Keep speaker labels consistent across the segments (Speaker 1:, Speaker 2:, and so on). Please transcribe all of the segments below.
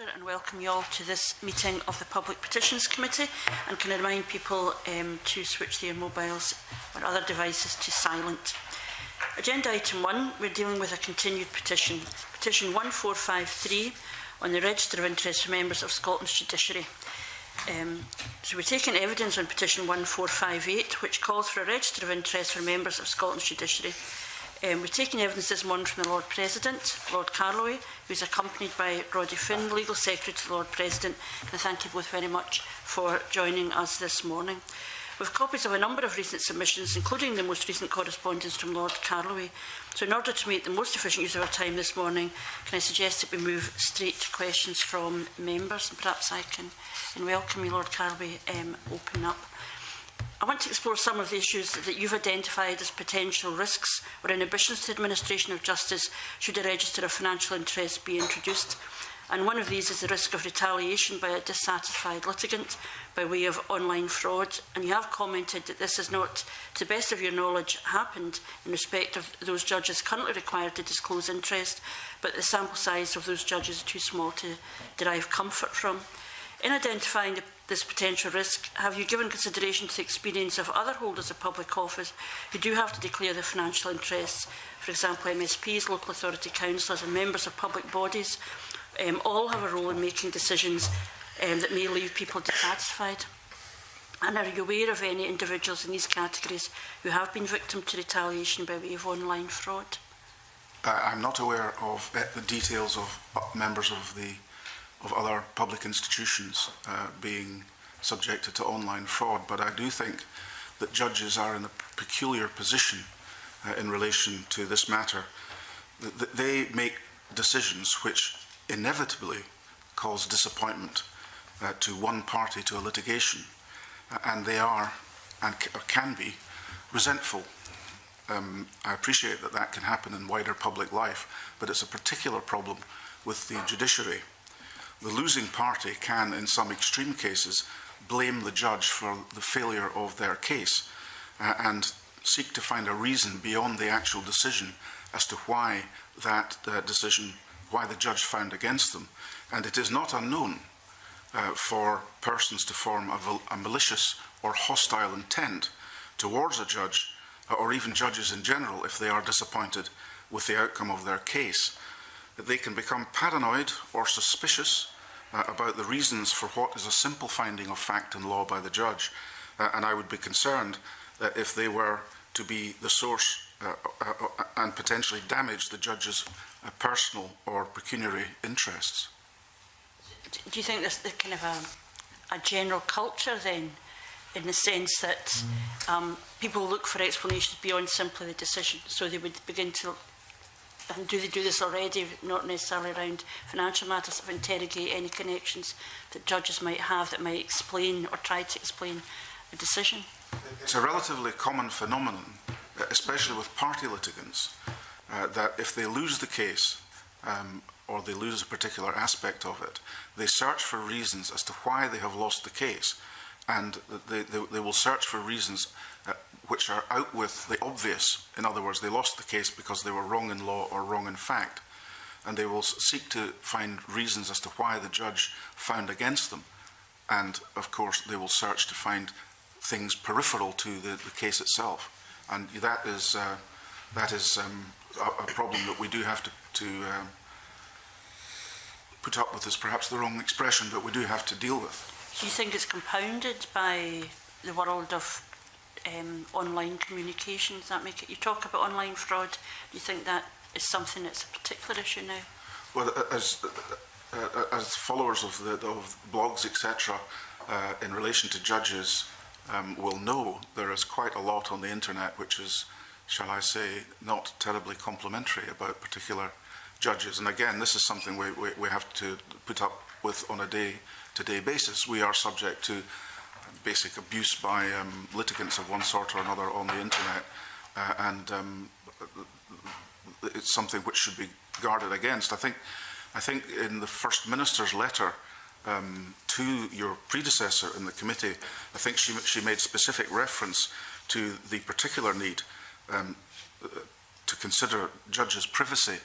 Speaker 1: And welcome you all to this meeting of the Public Petitions Committee, and can I remind people to switch their mobiles or other devices to silent. Agenda item 1, we're dealing with a continued petition, petition 1453 on the Register of Interest for members of Scotland's Judiciary. So we're taking evidence on petition 1458, which calls for a Register of Interest for members of Scotland's Judiciary. We're taking evidence this morning from the Lord President, Lord Carloway, who is accompanied by Roddy Finn, Legal Secretary to the Lord President. And I thank you both very much for joining us this morning. We have copies of a number of recent submissions, including the most recent correspondence from Lord Carloway. So in order to make the most efficient use of our time this morning, can I suggest that we move straight to questions from members? And perhaps I can, in welcome you, Lord Carloway, open up. I want to explore some of the issues that you've identified as potential risks or inhibitions to administration of justice should a register of financial interest be introduced. And one of these is the risk of retaliation by a dissatisfied litigant by way of online fraud. And you have commented that this has not, to the best of your knowledge, happened in respect of those judges currently required to disclose interest, but the sample size of those judges is too small to derive comfort from. In identifying this potential risk, have you given consideration to the experience of other holders of public office who do have to declare their financial interests, for example MSPs, local authority councillors and members of public bodies? All have a role in making decisions that may leave people dissatisfied. And are you aware of any individuals in these categories who have been victim to retaliation by way of online fraud?
Speaker 2: I'm not aware of the details of members of other public institutions being subjected to online fraud, but I do think that judges are in a peculiar position in relation to this matter. They make decisions which inevitably cause disappointment to one party to a litigation, and they are and can be resentful. I appreciate that that can happen in wider public life, but it's a particular problem with the judiciary. The losing party can, in some extreme cases, blame the judge for the failure of their case and seek to find a reason beyond the actual decision as to why that decision, why the judge found against them. And it is not unknown for persons to form a malicious or hostile intent towards a judge, or even judges in general, if they are disappointed with the outcome of their case. They can become paranoid or suspicious about the reasons for what is a simple finding of fact and law by the judge. And I would be concerned that if they were to be the source and potentially damage the judge's personal or pecuniary interests.
Speaker 1: Do you think there's kind of a general culture then, in the sense that people look for explanations beyond simply the decision, so they would begin to, and do they do this already, not necessarily around financial matters, of interrogate any connections that judges might have that might explain or try to explain a decision?
Speaker 2: It's a relatively common phenomenon, especially with party litigants, that if they lose the case or they lose a particular aspect of it, they search for reasons as to why they have lost the case, and they will search for reasons which are out with the obvious. In other words, they lost the case because they were wrong in law or wrong in fact, and they will seek to find reasons as to why the judge found against them, and of course they will search to find things peripheral to the case itself, and that is a problem that we do have to put up with. Is perhaps the wrong expression, but we do have to deal with.
Speaker 1: Do you think it's compounded by the world of online communication? Does that make it? You talk about online fraud. Do you think that is something that's a particular issue now?
Speaker 2: Well, as followers of blogs, etc., in relation to judges, will know, there is quite a lot on the internet which is, shall I say, not terribly complimentary about particular judges. And again, this is something we have to put up with on a day-to-day basis. We are subject to basic abuse by litigants of one sort or another on the internet, and it's something which should be guarded against. I think in the First Minister's letter to your predecessor in the committee, I think she made specific reference to the particular need to consider judges' privacy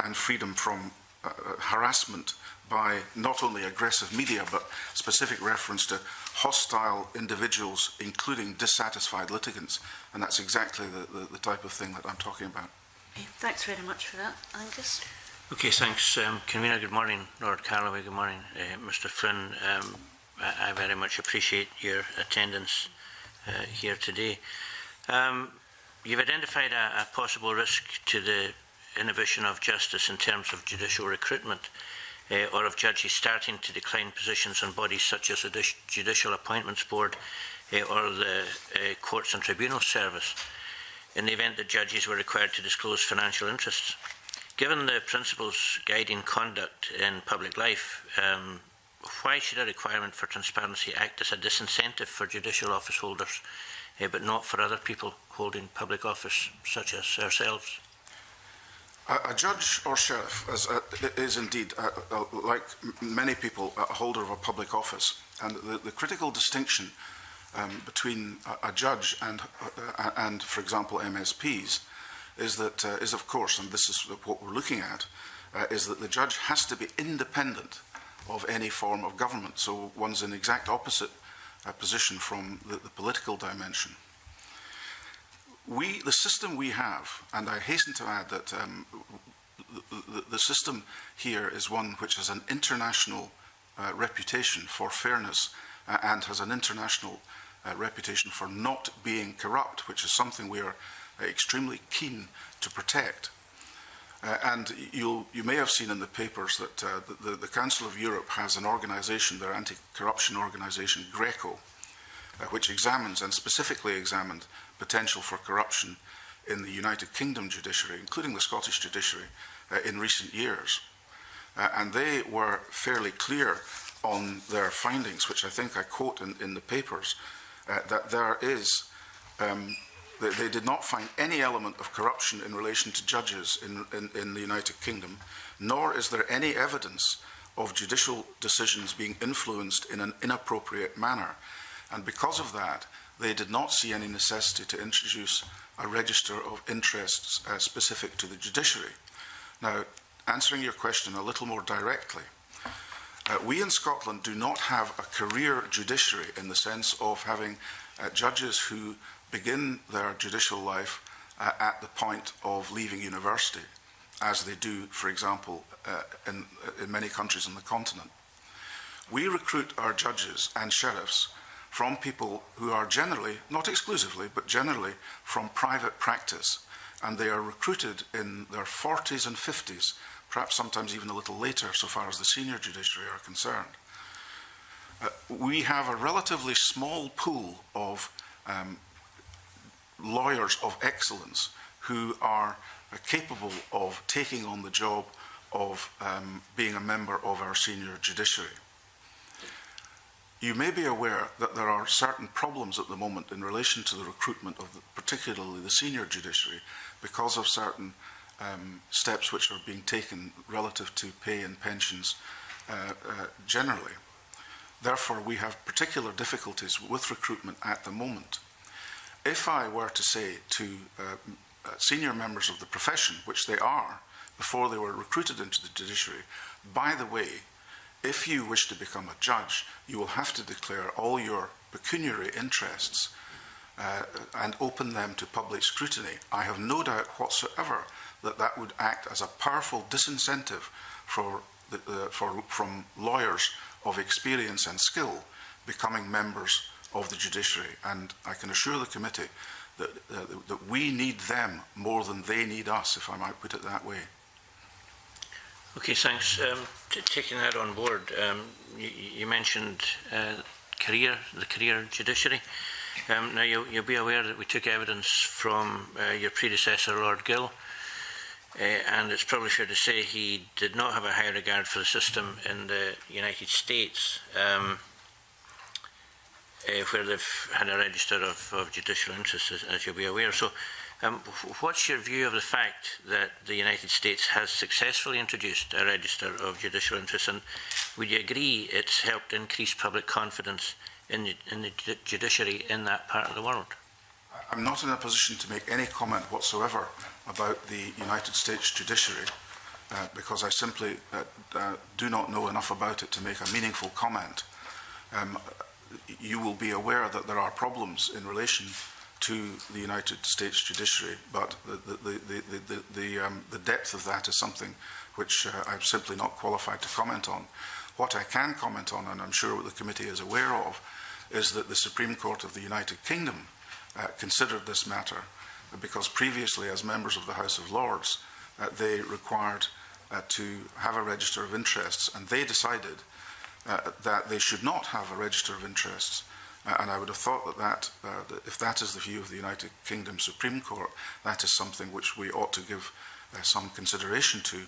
Speaker 2: and freedom from harassment by not only aggressive media, but specific reference to hostile individuals, including dissatisfied litigants. And that's exactly the type of thing that I'm talking about.
Speaker 1: Okay, thanks very much for that, Angus.
Speaker 3: Okay, thanks. Convener, good morning. Lord Carloway, good morning. Mr Flynn, I very much appreciate your attendance here today. You've identified a possible risk to the inhibition of justice in terms of judicial recruitment, or of judges starting to decline positions on bodies such as the Judicial Appointments Board or the Courts and Tribunals Service, in the event that judges were required to disclose financial interests. Given the principles guiding conduct in public life, why should a requirement for transparency act as a disincentive for judicial office holders, but not for other people holding public office, such as ourselves?
Speaker 2: A judge or sheriff is indeed, like many people, a holder of a public office. And the critical distinction between a judge and, for example, MSPs is of course, and this is what we're looking at, is that the judge has to be independent of any form of government. So one's in exact opposite position from the political dimension. The system we have, and I hasten to add that the system here is one which has an international reputation for fairness and has an international reputation for not being corrupt, which is something we are extremely keen to protect. And you may have seen in the papers that the Council of Europe has an organisation, their anti-corruption organisation, Greco, which examines and specifically examined potential for corruption in the United Kingdom judiciary, including the Scottish judiciary, in recent years. And they were fairly clear on their findings, which I think I quote in the papers, that there is, they did not find any element of corruption in relation to judges in the United Kingdom, nor is there any evidence of judicial decisions being influenced in an inappropriate manner. And because of that, they did not see any necessity to introduce a register of interests specific to the judiciary. Now, answering your question a little more directly, we in Scotland do not have a career judiciary in the sense of having judges who begin their judicial life at the point of leaving university, as they do, for example, in many countries on the continent. We recruit our judges and sheriffs from people who are generally, not exclusively, but generally from private practice, and they are recruited in their 40s and 50s, perhaps sometimes even a little later so far as the senior judiciary are concerned. We have a relatively small pool of lawyers of excellence who are capable of taking on the job of being a member of our senior judiciary. You may be aware that there are certain problems at the moment in relation to the recruitment of particularly the senior judiciary because of certain steps which are being taken relative to pay and pensions generally. Therefore, we have particular difficulties with recruitment at the moment. If I were to say to senior members of the profession, which they are, before they were recruited into the judiciary, by the way, if you wish to become a judge, you will have to declare all your pecuniary interests and open them to public scrutiny. I have no doubt whatsoever that that would act as a powerful disincentive from lawyers of experience and skill becoming members of the judiciary. And I can assure the committee that we need them more than they need us, if I might put it that way.
Speaker 3: Okay, thanks. Taking that on board, you mentioned the career judiciary. Now, you'll be aware that we took evidence from your predecessor, Lord Gill, and it's probably fair to say he did not have a high regard for the system in the United States, where they've had a register of judicial interests, as you'll be aware. So, what's your view of the fact that the United States has successfully introduced a register of judicial interests, and would you agree it's helped increase public confidence in the judiciary in that part of the world?
Speaker 2: I'm not in a position to make any comment whatsoever about the United States judiciary. because I simply do not know enough about it to make a meaningful comment. You will be aware that there are problems in relation to the United States judiciary, but the depth of that is something which I'm simply not qualified to comment on. What I can comment on, and I'm sure what the committee is aware of, is that the Supreme Court of the United Kingdom considered this matter because previously, as members of the House of Lords, they required to have a register of interests, and they decided that they should not have a register of interests. And I would have thought that, if that is the view of the United Kingdom Supreme Court, that is something which we ought to give some consideration to,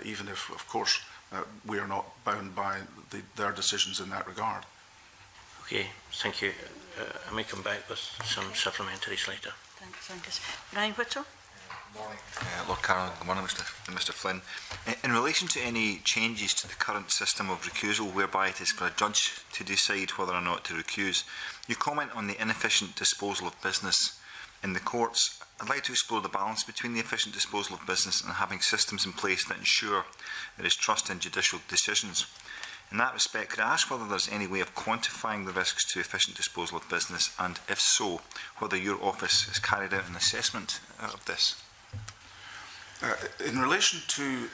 Speaker 2: even if, of course, we are not bound by their decisions in that regard.
Speaker 3: Okay, thank you. I may come back with some supplementaries later.
Speaker 1: Thanks, Angus. Ryan Whittle.
Speaker 4: Good morning, Lord Carloway. Good morning, Mr. Flynn. In relation to any changes to the current system of recusal, whereby it is for a judge to decide whether or not to recuse, you comment on the inefficient disposal of business in the courts. I'd like to explore the balance between the efficient disposal of business and having systems in place that ensure there is trust in judicial decisions. In that respect, could I ask whether there's any way of quantifying the risks to efficient disposal of business, and if so, whether your office has carried out an assessment of this?
Speaker 2: In relation to,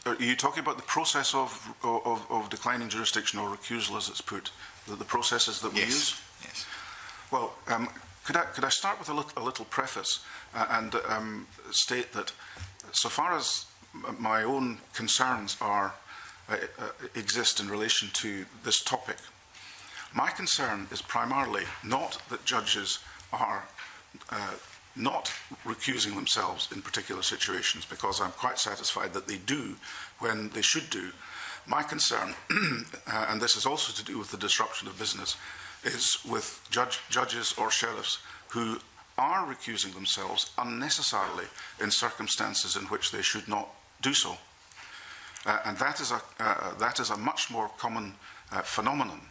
Speaker 2: are you talking about the process of declining jurisdiction or recusal, as it's put, the processes that we use?
Speaker 4: Yes.
Speaker 2: Well, could I start with a little preface and state that, so far as my own concerns exist in relation to this topic, my concern is primarily not that judges are not recusing themselves in particular situations, because I'm quite satisfied that they do when they should do. My concern, and this is also to do with the disruption of business, is with judges or sheriffs who are recusing themselves unnecessarily in circumstances in which they should not do so. And that is a much more common phenomenon.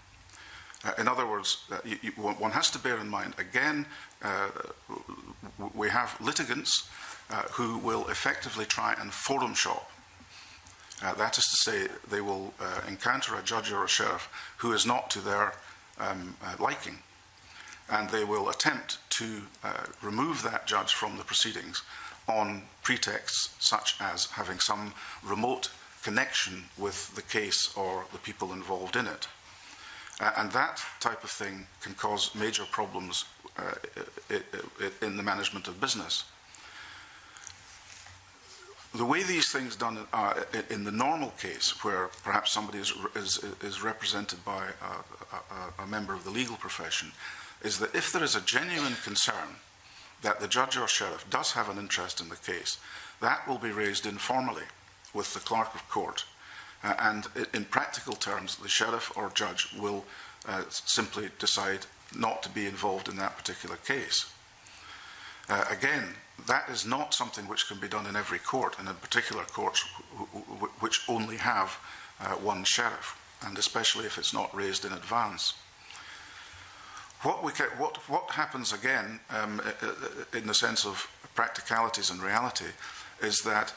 Speaker 2: In other words, one has to bear in mind, again, we have litigants who will effectively try and forum shop. That is to say, they will encounter a judge or a sheriff who is not to their liking, and they will attempt to remove that judge from the proceedings on pretexts such as having some remote connection with the case or the people involved in it. And that type of thing can cause major problems in the management of business. The way these things done in the normal case, where perhaps somebody is represented by a member of the legal profession, is that if there is a genuine concern that the judge or sheriff does have an interest in the case, that will be raised informally with the clerk of court. And in practical terms, the sheriff or judge will simply decide not to be involved in that particular case. Again, that is not something which can be done in every court, and in particular courts which only have one sheriff, and especially if it's not raised in advance. What happens again, in the sense of practicalities and reality, is that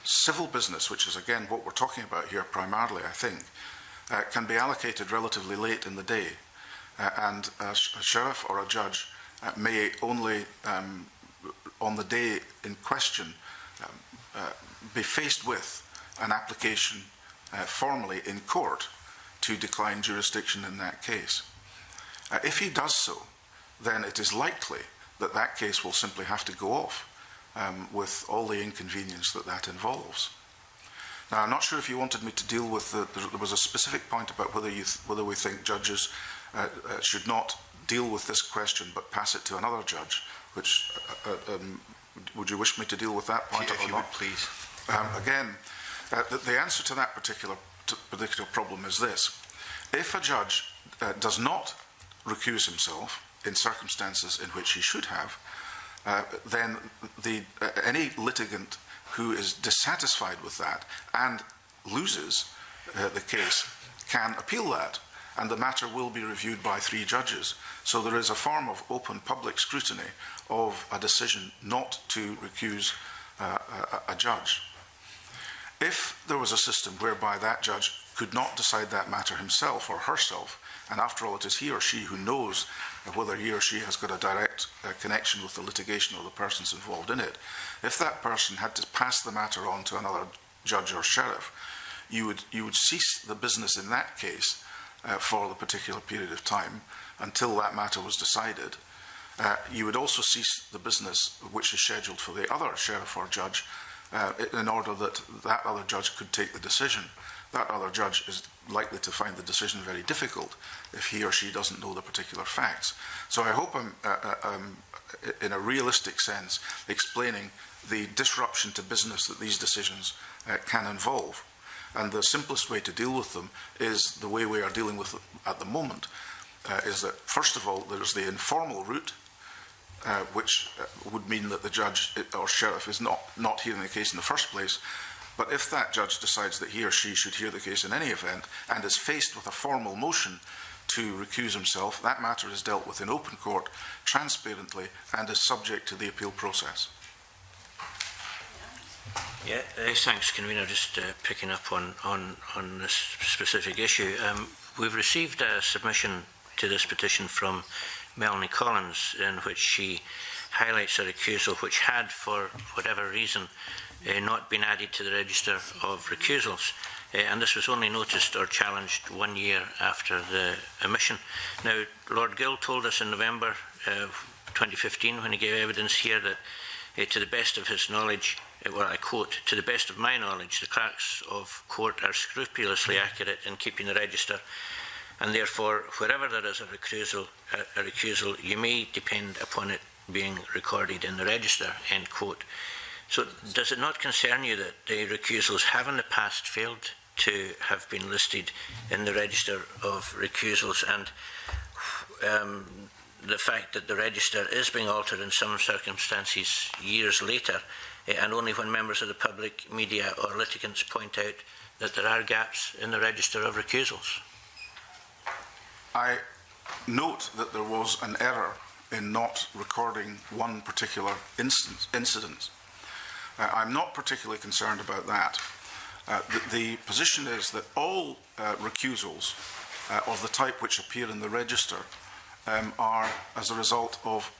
Speaker 2: civil business, which is again what we're talking about here primarily, I think, can be allocated relatively late in the day, and a sheriff or a judge may only, on the day in question, be faced with an application formally in court to decline jurisdiction in that case. If he does so, then it is likely that that case will simply have to go off with all the inconvenience that that involves. Now, I'm not sure if you wanted me to deal with there was a specific point about whether we think judges should not deal with this question but pass it to another judge, which would you wish me to deal with that point?
Speaker 4: If you would, please.
Speaker 2: Again, the answer to that particular problem is this. If a judge does not recuse himself in circumstances in which he should have, then any litigant who is dissatisfied with that and loses the case can appeal that, and the matter will be reviewed by 3 judges. So there is a form of open public scrutiny of a decision not to recuse a judge. If there was a system whereby that judge could not decide that matter himself or herself, and after all it is he or she who knows whether he or she has got a direct connection with the litigation or the persons involved in it, if that person had to pass the matter on to another judge or sheriff, you would cease the business in that case for the particular period of time until that matter was decided. You would also cease the business which is scheduled for the other sheriff or judge in order that that other judge could take the decision. That other judge is likely to find the decision very difficult if he or she doesn't know the particular facts. So I hope I'm, in a realistic sense, explaining the disruption to business that these decisions can involve. And the simplest way to deal with them is the way we are dealing with them at the moment, is that, first of all, there's the informal route, which would mean that the judge or sheriff is not hearing the case in the first place. But if that judge decides that he or she should hear the case in any event and is faced with a formal motion to recuse himself, that matter is dealt with in open court, transparently, and is subject to the appeal process.
Speaker 3: Yeah, thanks, Convener. Just picking up on this specific issue. We've received a submission to this petition from Melanie Collins, in which she highlights a recusal which had, for whatever reason, not been added to the register of recusals. And this was only noticed or challenged 1 year after the omission. Now, Lord Gill told us in November 2015, when he gave evidence here, that to the best of his knowledge, well, I quote, "To the best of my knowledge, the clerks of court are scrupulously accurate in keeping the register, and therefore, wherever there is a recusal, you may depend upon it being recorded in the register," end quote. So does it not concern you that the recusals have in the past failed to have been listed in the register of recusals, and the fact that the register is being altered in some circumstances years later, and only when members of the public, media or litigants point out that there are gaps in the register of recusals?
Speaker 2: I note that there was an error in not recording one particular incident. I'm not particularly concerned about that. The position is that all recusals of the type which appear in the register are as a result of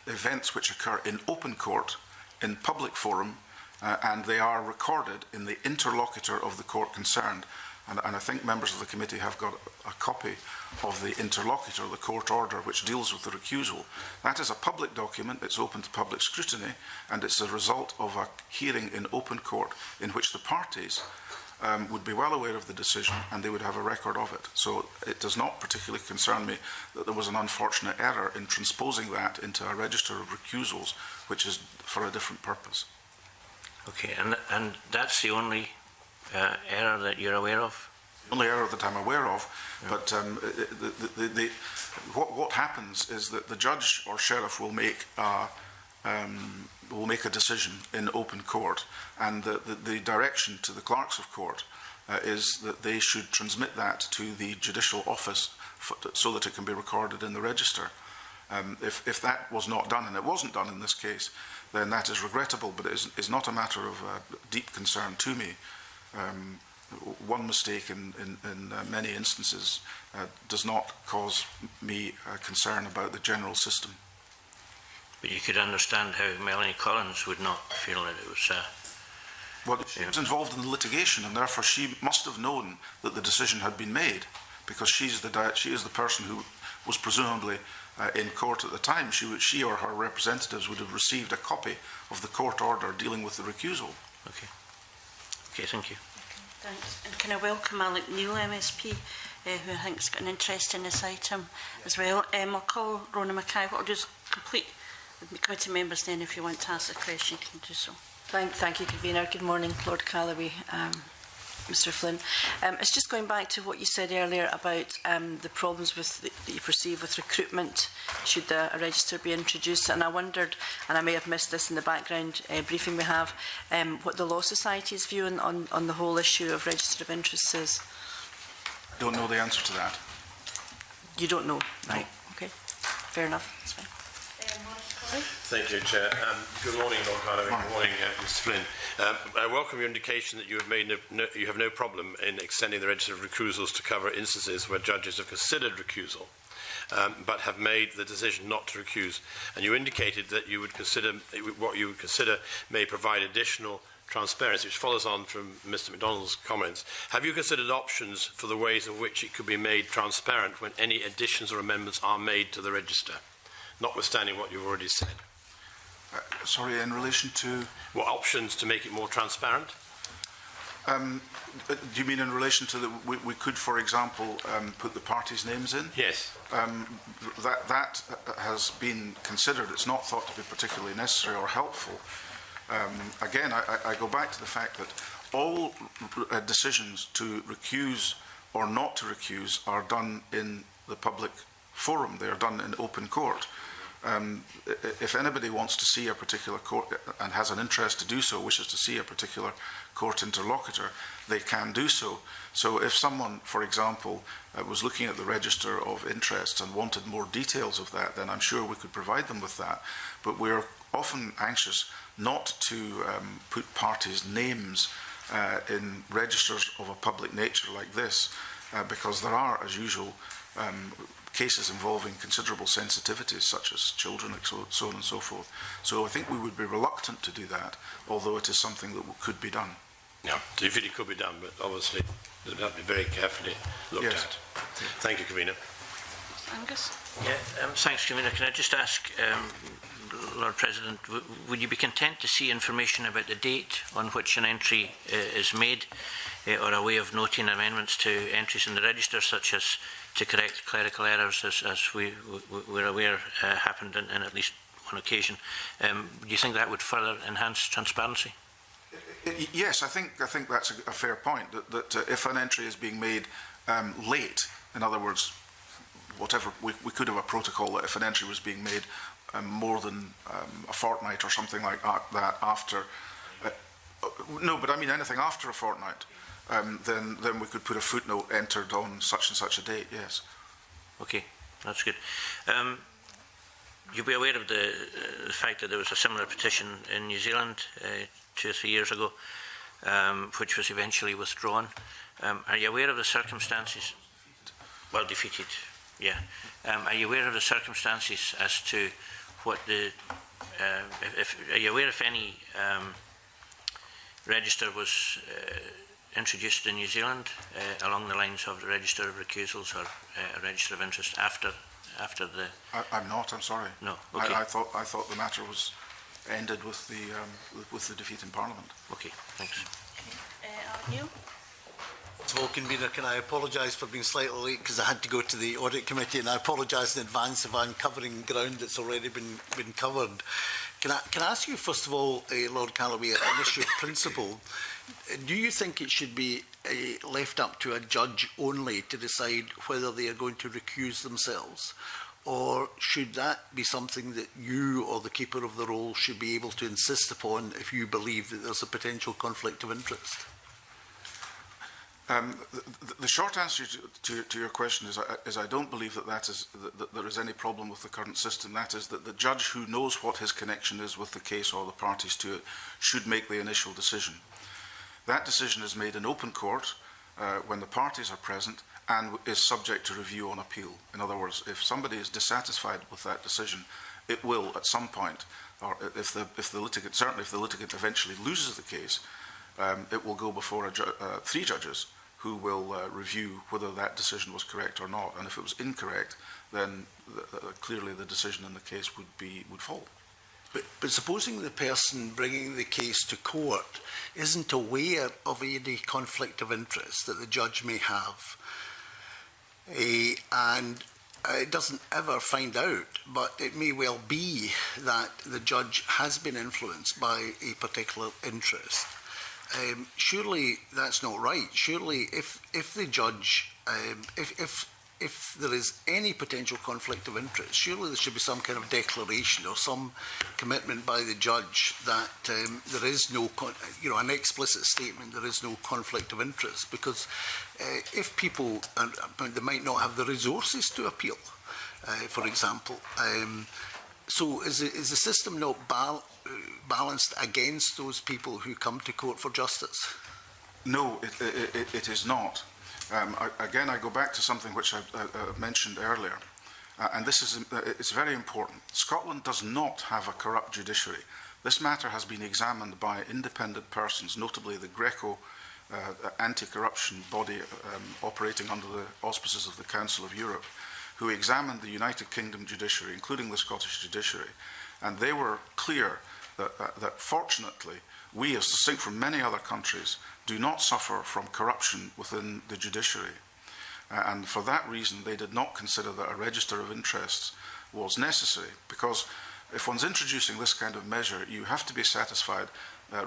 Speaker 2: events which occur in open court, in public forum, and they are recorded in the interlocutor of the court concerned. And I think members of the committee have got a copy of the interlocutor, the court order, which deals with the recusal. That is a public document, it's open to public scrutiny, and it's a result of a hearing in open court in which the parties would be well aware of the decision and they would have a record of it. So it does not particularly concern me that there was an unfortunate error in transposing that into a register of recusals, which is for a different purpose.
Speaker 3: Okay, and that's the only error that you're aware of?
Speaker 2: The only error that I'm aware of, yeah. But what happens is that the judge or sheriff will make a decision in open court, and the direction to the clerks of court is that they should transmit that to the judicial office so that it can be recorded in the register. If that was not done, and it wasn't done in this case, then that is regrettable, but it is not a matter of deep concern to me. One mistake in many instances does not cause me concern about the general system.
Speaker 3: But you could understand how Melanie Collins would not feel that it was...
Speaker 2: Well, she was involved in the litigation, and therefore she must have known that the decision had been made, because she is the person who was presumably in court at the time. She or her representatives would have received a copy of the court order dealing with the recusal.
Speaker 3: Okay. Okay, thank you.
Speaker 1: Okay, thanks. And can I welcome Alec Neil, MSP, who I think has got an interest in this item as well. I'll call Rona Mackay. What I'll do is complete the committee members then, if you want to ask a question, you can do so.
Speaker 5: Thank you, Convener. Good morning, Lord Carloway, Mr Flynn. It's just going back to what you said earlier about the problems that you perceive with recruitment should a register be introduced, and I wondered, and I may have missed this in the background briefing we have, what the Law Society's view on the whole issue of register of interests is.
Speaker 2: I don't know the answer to that.
Speaker 5: You don't know?
Speaker 2: No.
Speaker 5: Right, okay. Fair enough, that's fine.
Speaker 6: Thank you, Chair. Good morning, Lord Carloway. Good morning, Mr. Flynn. I welcome your indication that you have no problem in extending the register of recusals to cover instances where judges have considered recusal, but have made the decision not to recuse. And you indicated that you would consider what you would consider may provide additional transparency, which follows on from Mr. MacDonald's comments. Have you considered options for the ways in which it could be made transparent when any additions or amendments are made to the register, notwithstanding what you've already said?
Speaker 2: Sorry, in relation to...
Speaker 6: What options to make it more transparent?
Speaker 2: Do you mean in relation to we could, for example, put the parties' names in?
Speaker 6: Yes.
Speaker 2: That has been considered. It's not thought to be particularly necessary or helpful. Again, I go back to the fact that all decisions to recuse or not to recuse are done in the public forum. They are done in open court. If anybody wants to see a particular court and has an interest to do so, wishes to see a particular court interlocutor, they can do so. So if someone, for example, was looking at the register of interests and wanted more details of that, then I'm sure we could provide them with that. But we're often anxious not to put parties' names in registers of a public nature like this, because there are, as usual, cases involving considerable sensitivities, such as children, so on and so forth. So I think we would be reluctant to do that, although it is something that could be done.
Speaker 6: Yeah, so you feel it could be done, but obviously it would have to be very carefully looked
Speaker 2: Yes.
Speaker 6: at. Thank you, Convener.
Speaker 1: Angus?
Speaker 3: Yeah, thanks, Convener. Can I just ask, Lord President, would you be content to see information about the date on which an entry is made, or a way of noting amendments to entries in the register, such as to correct clerical errors, as we're aware happened in at least one occasion? Do you think that would further enhance transparency?
Speaker 2: Yes, I think that's a fair point, that if an entry is being made late, in other words, whatever, we could have a protocol that if an entry was being made more than a fortnight or something like that after, no, but I mean anything after a fortnight, then we could put a footnote entered on such and such a date, yes.
Speaker 3: Okay, that's good. You'll be aware of the fact that there was a similar petition in New Zealand 2 or 3 years ago, which was eventually withdrawn. Are you aware of the circumstances? Well, defeated, yeah. Are you aware of the circumstances as to what the... are you aware if any register was introduced in New Zealand along the lines of the register of recusals or a register of interest after the...
Speaker 2: I'm not, I'm sorry.
Speaker 3: No, okay.
Speaker 2: I thought the matter was ended with the defeat in Parliament.
Speaker 3: Okay, thanks.
Speaker 1: Neil?
Speaker 7: First of all, Convener, can I apologise for being slightly late because I had to go to the Audit Committee, and I apologise in advance if I'm covering ground that's already been covered. Can I ask you, first of all, Lord Carloway, an issue of principle? Do you think it should be left up to a judge only to decide whether they are going to recuse themselves? Or should that be something that you or the keeper of the roll should be able to insist upon if you believe that there's a potential conflict of interest?
Speaker 2: The short answer to your question is I don't believe that there is any problem with the current system. That is that the judge who knows what his connection is with the case or the parties to it should make the initial decision. That decision is made in open court when the parties are present and is subject to review on appeal. In other words, if somebody is dissatisfied with that decision, it will at some point, or if the litigant eventually loses the case, it will go before 3 judges who will review whether that decision was correct or not. And if it was incorrect, then clearly the decision in the case would fall.
Speaker 7: But supposing the person bringing the case to court isn't aware of any conflict of interest that the judge may have, and it doesn't ever find out, but it may well be that the judge has been influenced by a particular interest. Surely that's not right. Surely if the judge, if there is any potential conflict of interest, surely there should be some kind of declaration or some commitment by the judge that there is no, an explicit statement, there is no conflict of interest. Because if people, they might not have the resources to appeal, for example, So is the system not balanced against those people who come to court for justice?
Speaker 2: No, it is not. Again, I go back to something which I mentioned earlier, and this is it's very important. Scotland does not have a corrupt judiciary. This matter has been examined by independent persons, notably the Greco anti-corruption body operating under the auspices of the Council of Europe, who examined the United Kingdom judiciary, including the Scottish judiciary, and they were clear that fortunately we, as distinct from many other countries, do not suffer from corruption within the judiciary. And for that reason, they did not consider that a register of interests was necessary, because if one's introducing this kind of measure, you have to be satisfied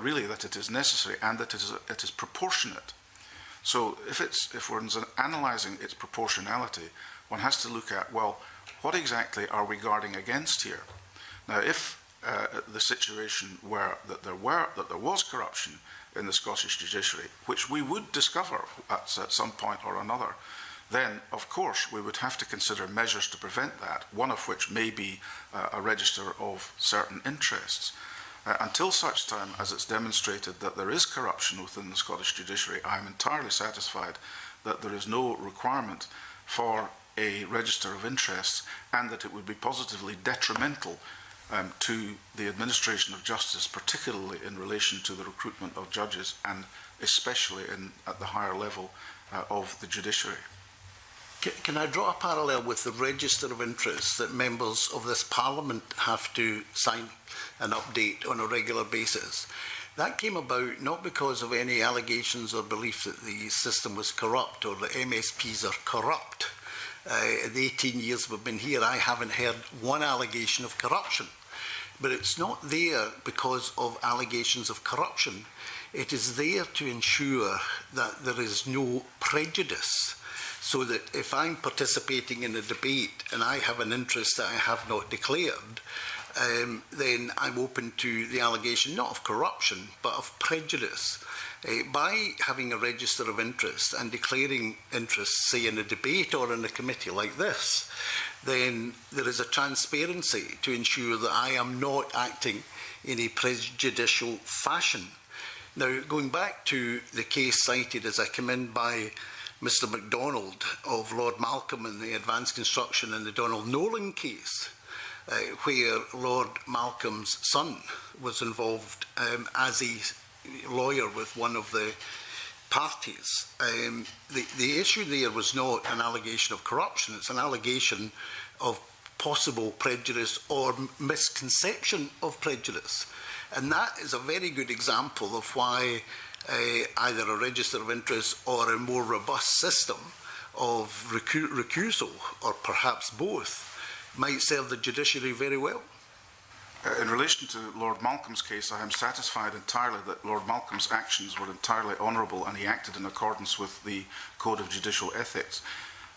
Speaker 2: really that it is necessary and that it is proportionate. So if one's analysing its proportionality, one has to look at, well, what exactly are we guarding against here? Now, if the situation were that there was corruption in the Scottish judiciary, which we would discover at some point or another, then of course we would have to consider measures to prevent that, one of which may be a register of certain interests. Until such time as it's demonstrated that there is corruption within the Scottish judiciary, I am entirely satisfied that there is no requirement for a register of interests, and that it would be positively detrimental to the administration of justice, particularly in relation to the recruitment of judges and especially at the higher level of the judiciary.
Speaker 7: Can I draw a parallel with the register of interests that members of this Parliament have to sign and update on a regular basis? That came about not because of any allegations or belief that the system was corrupt or the MSPs are corrupt. In the 18 years we've been here, I haven't heard one allegation of corruption. But it's not there because of allegations of corruption. It is there to ensure that there is no prejudice, so that if I'm participating in a debate and I have an interest that I have not declared, then I'm open to the allegation not of corruption but of prejudice. By having a register of interest and declaring interest, say in a debate or in a committee like this, then there is a transparency to ensure that I am not acting in a prejudicial fashion. Now, going back to the case cited as I come in by Mr MacDonald of Lord Malcolm and the advanced construction in the Donald Nolan case, where Lord Malcolm's son was involved as a lawyer with one of the parties. The issue there was not an allegation of corruption, it's an allegation of possible prejudice or misconception of prejudice. And that is a very good example of why either a register of interest or a more robust system of recusal, or perhaps both, might serve the judiciary very well.
Speaker 2: In relation to Lord Malcolm's case, I am satisfied entirely that Lord Malcolm's actions were entirely honourable and he acted in accordance with the Code of Judicial Ethics.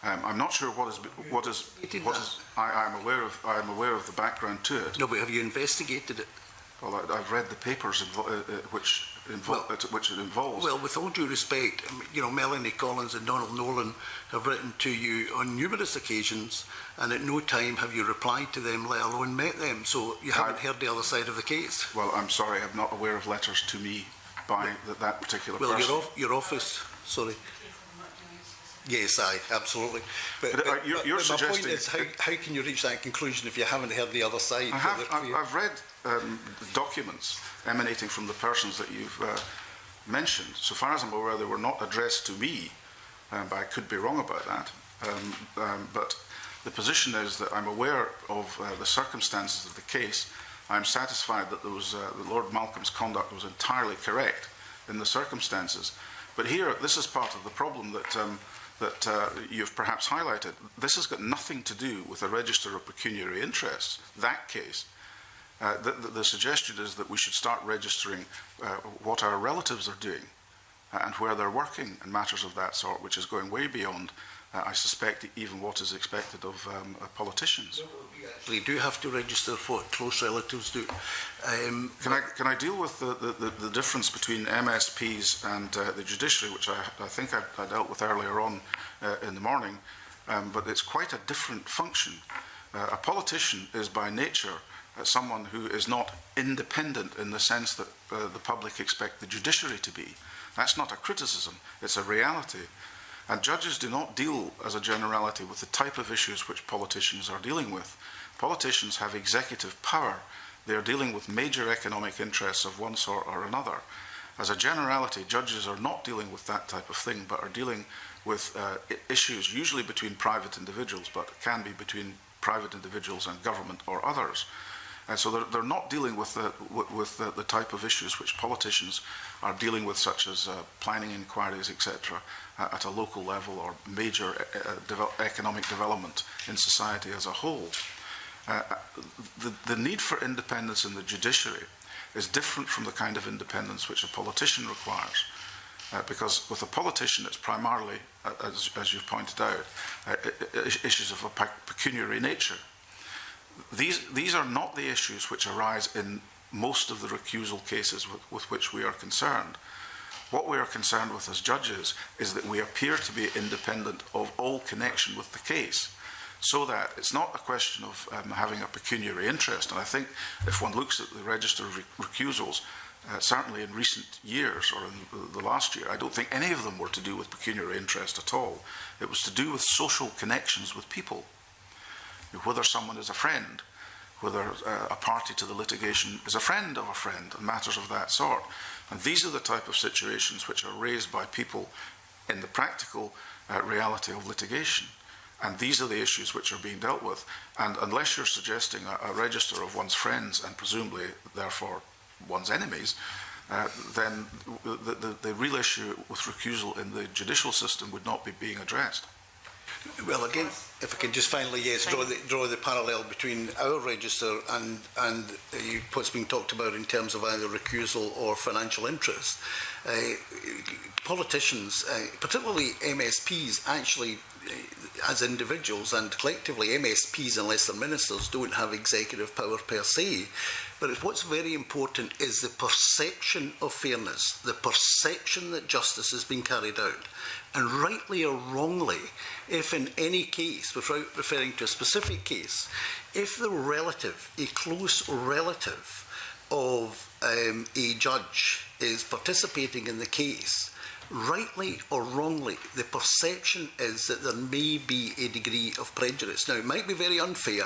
Speaker 2: I'm not sure what is. I am aware of the background to it.
Speaker 7: No, but have you investigated it?
Speaker 2: Well, I've read the papers which it involves.
Speaker 7: Well, with all due respect, you know, Melanie Collins and Donald Nolan have written to you on numerous occasions, and at no time have you replied to them, let alone met them. So you haven't heard the other side of the case.
Speaker 2: Well, I'm sorry, I'm not aware of letters to me by that particular person.
Speaker 7: Well, your office, sorry. Yes, absolutely. But
Speaker 2: you're suggesting...
Speaker 7: My point is, how can you reach that conclusion if you haven't heard the other side?
Speaker 2: I've read documents emanating from the persons that you've mentioned. So far as I'm aware, they were not addressed to me, but I could be wrong about that. But the position is that I'm aware of the circumstances of the case. I'm satisfied that Lord Malcolm's conduct was entirely correct in the circumstances. But here, this is part of the problem that you've perhaps highlighted. This has got nothing to do with a register of pecuniary interests. That case, the suggestion is that we should start registering what our relatives are doing and where they're working and matters of that sort, which is going way beyond, I suspect, even what is expected of politicians.
Speaker 7: We do have to register what close relatives do.
Speaker 2: Can I deal with the difference between MSPs and the judiciary, which I think I dealt with earlier on in the morning, but it's quite a different function. A politician is by nature someone who is not independent in the sense that the public expect the judiciary to be. That's not a criticism, it's a reality. And judges do not deal, as a generality, with the type of issues which politicians are dealing with. Politicians have executive power. They are dealing with major economic interests of one sort or another. As a generality, judges are not dealing with that type of thing, but are dealing with issues usually between private individuals, but can be between private individuals and government or others. And so they're not dealing with the type of issues which politicians are dealing with, such as planning inquiries, etc., at a local level, or major economic development in society as a whole. The need for independence in the judiciary is different from the kind of independence which a politician requires. Because with a politician, it's primarily, as you've pointed out, issues of a pecuniary nature. These are not the issues which arise in most of the recusal cases with which we are concerned. What we are concerned with as judges is that we appear to be independent of all connection with the case, so that it's not a question of having a pecuniary interest. And I think if one looks at the register of recusals, certainly in recent years, or in the last year, I don't think any of them were to do with pecuniary interest at all. It was to do with social connections with people. Whether someone is a friend, whether a party to the litigation is a friend of a friend, and matters of that sort. And these are the type of situations which are raised by people in the practical reality of litigation. And these are the issues which are being dealt with. And unless you're suggesting a register of one's friends, and presumably, therefore, one's enemies, then the real issue with recusal in the judicial system would not be being addressed.
Speaker 7: Well, again, if I can just finally, yes, draw the parallel between our register and what's being talked about in terms of either recusal or financial interest. Politicians, particularly MSPs, actually, as individuals and collectively, MSPs, unless they're ministers, don't have executive power per se. But what's very important is the perception of fairness, the perception that justice has been carried out. And rightly or wrongly, if in any case, without referring to a specific case, if the relative, a close relative of a judge is participating in the case, rightly or wrongly, the perception is that there may be a degree of prejudice. Now, it might be very unfair,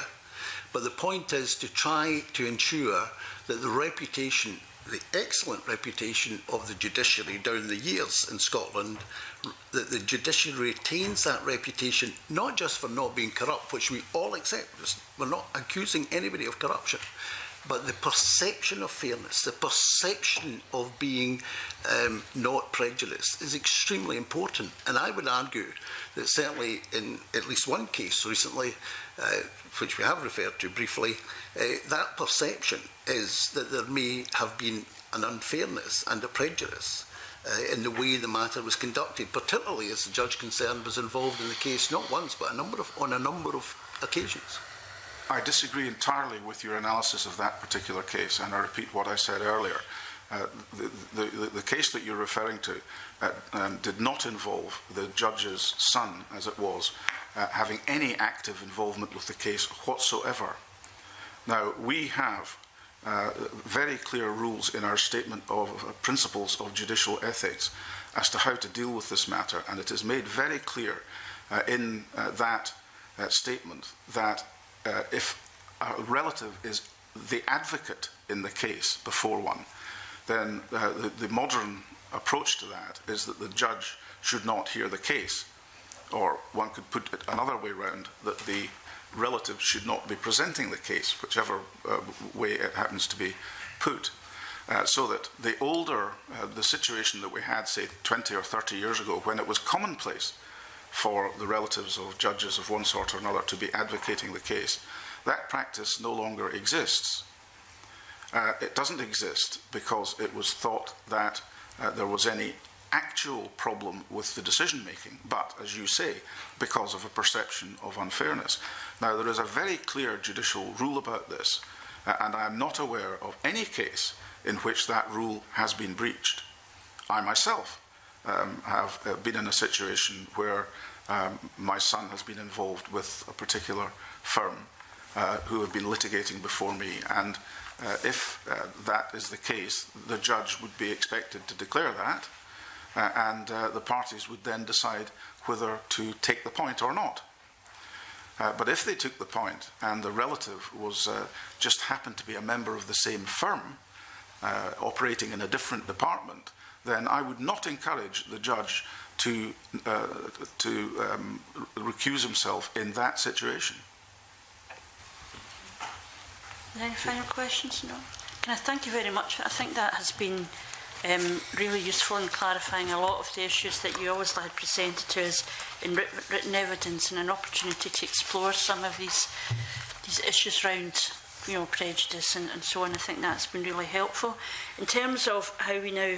Speaker 7: but the point is to try to ensure that the reputation, the excellent reputation of the judiciary down the years in Scotland, that the judiciary retains that reputation, not just for not being corrupt, which we all accept. We're not accusing anybody of corruption, but the perception of fairness, the perception of being not prejudiced is extremely important. And I would argue that certainly in at least one case recently, which we have referred to briefly, that perception is that there may have been an unfairness and a prejudice in the way the matter was conducted, particularly as the judge concerned was involved in the case not once but on a number of occasions.
Speaker 2: I disagree entirely with your analysis of that particular case, and I repeat what I said earlier. The case that you're referring to did not involve the judge's son, as it was, having any active involvement with the case whatsoever. Now, we have very clear rules in our statement of principles of judicial ethics as to how to deal with this matter, and it is made very clear in that statement that if a relative is the advocate in the case before one, then the modern approach to that is that the judge should not hear the case. Or one could put it another way round, that the relative should not be presenting the case, whichever way it happens to be put. So that the older, the situation that we had, say, 20 or 30 years ago, when it was commonplace for the relatives of judges of one sort or another to be advocating the case, that practice no longer exists. It doesn't exist because it was thought that there was any actual problem with the decision making, but, as you say, because of a perception of unfairness. Now, there is a very clear judicial rule about this, and I am not aware of any case in which that rule has been breached. I myself have been in a situation where my son has been involved with a particular firm, who have been litigating before me, and if that is the case, the judge would be expected to declare that, and the parties would then decide whether to take the point or not. But if they took the point and the relative was just happened to be a member of the same firm, operating in a different department, then I would not encourage the judge to recuse himself in that situation.
Speaker 1: Any final questions? No. Can I thank you very much? I think that has been really useful in clarifying a lot of the issues that you always had presented to us in written evidence, and an opportunity to explore some of these issues around, you know, prejudice and so on. I think that's been really helpful. In terms of how we now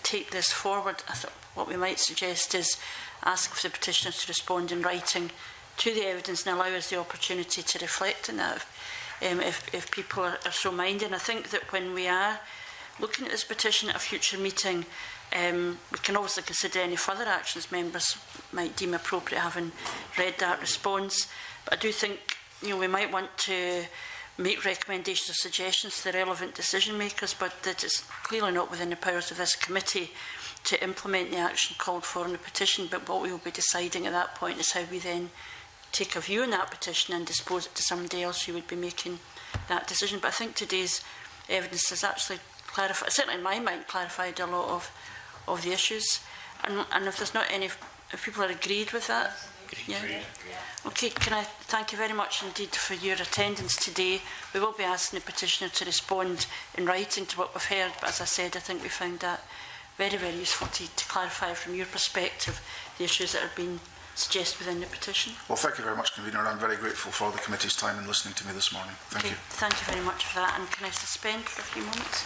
Speaker 1: take this forward, I thought what we might suggest is ask for the petitioners to respond in writing to the evidence and allow us the opportunity to reflect on that if people are so minded. And I think that when we are looking at this petition at a future meeting, we can obviously consider any further actions members might deem appropriate, having read that response. But I do think, you know, we might want to make recommendations or suggestions to the relevant decision makers, but that it's clearly not within the powers of this committee to implement the action called for in the petition. But what we will be deciding at that point is how we then take a view on that petition and dispose it to somebody else who would be making that decision. But I think today's evidence has actually clarified, certainly in my mind, clarified a lot of the issues. And if there's not any, if people are agreed with that, yeah. Okay, can I thank you very much indeed for your attendance today. We will be asking the petitioner to respond in writing to what we've heard, but as I said, I think we found that very, very useful to clarify from your perspective the issues that have been suggested within the petition. Well,
Speaker 2: thank you very much, Convener. I'm very grateful for the committee's time in listening to me this morning. Thank you.
Speaker 1: Thank you very much for that. And can I suspend for a few moments?